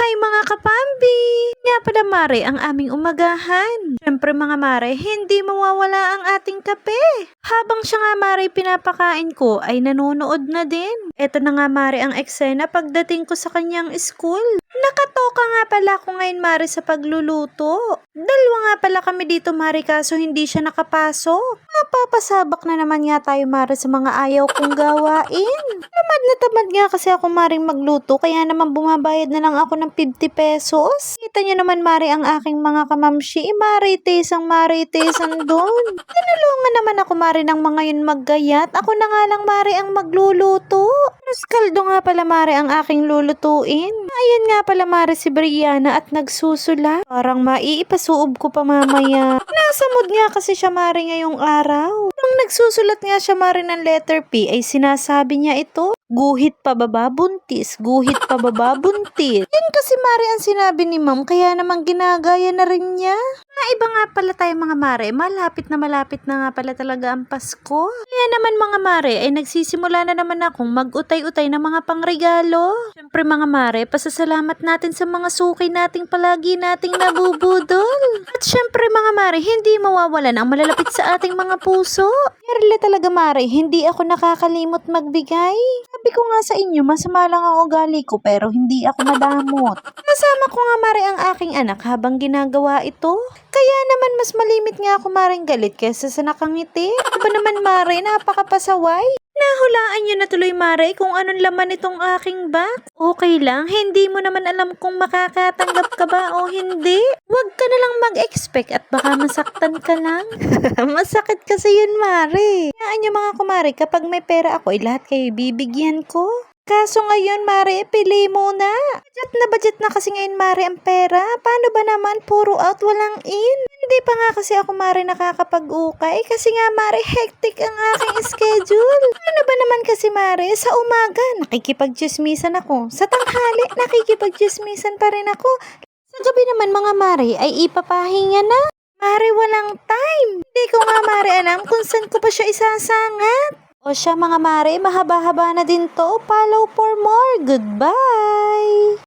Hi mga kapambi! Nga pala mare ang aming umagahan. Siyempre mga mare, hindi mawawala ang ating kape. Habang siya nga mare pinapakain ko ay nanonood na din. Eto na nga mare ang eksena pagdating ko sa kanyang school. Nakatoka nga pala ako ngayon mare sa pagluluto. Dalawa nga pala kami dito mare kaso hindi siya nakapasok. Napapasabak na naman nga tayo mare sa mga ayaw kong gawain. Tamad na tamad nga kasi ako maring magluto kaya naman bumabayad na lang ako ng 50 pesos. Kita niyo naman mare ang aking mga kamamshi. Marites ang doon. Tinulungan naman ako mare ng mga yun maggayat. Ako na nga lang mare ang magluluto. Mas kaldo nga pala mare ang aking lulutuin. Ayan nga pala mare si Brianna at nagsusulat. Parang maiipasuob ko pa mamaya. Nasa mood nga kasi siya mare ngayong araw. Nung nagsusulat nga siya mare ng letter P ay sinasabi niya ito. Guhit pababa buntis, guhit pababa buntis. Yan kasi mare ang sinabi ni ma'am kaya naman ginagaya na rin niya. Iba nga pala tayo mga mare, malapit na nga pala talaga ang Pasko. Kaya naman mga mare ay nagsisimula na naman akong mag-utay-utay ng mga pangregalo. Siyempre mga mare, pasasalamat natin sa mga suki nating palagi nating nabubudol. At siyempre mga mare, hindi mawawalan ang malalapit sa ating mga puso. Yarle talaga mare, hindi ako nakakalimot magbigay. Sabi ko nga sa inyo, masama lang ang ugali ko pero hindi ako madamot. Kasama ko nga mare ang aking anak habang ginagawa ito. Kaya naman mas malimit nga ako maring galit kaysa sa nakangiti. Iba naman mare, napakapasaway. Nahulaan niyo na tuloy mare kung anong laman itong aking box. Okay lang, hindi mo naman alam kung makakatanggap ka ba o hindi. Huwag ka na lang mag-expect at baka masaktan ka lang. Masakit kasi yun mare. Kayaan niyo mga kumare, kapag may pera ako, lahat kayo bibigyan ko. Kaso ngayon, mare, pili muna. Budget na kasi ngayon, mare, ang pera. Paano ba naman? Puro out, walang in. Hindi pa nga kasi ako, mare, nakakapag-ukay. Kasi nga, mare, hectic ang aking schedule. Ano ba naman kasi, mare, sa umaga, nakikipag-chismisan ako. Sa tanghali, nakikipag-chismisan pa rin ako. Sa gabi naman, mga mare, ay ipapahinga na. Mare, walang time. Hindi ko nga, mare, alam kung saan ko pa siya isasangat. O siya mga mare, mahaba-haba na din to. Follow for more. Goodbye!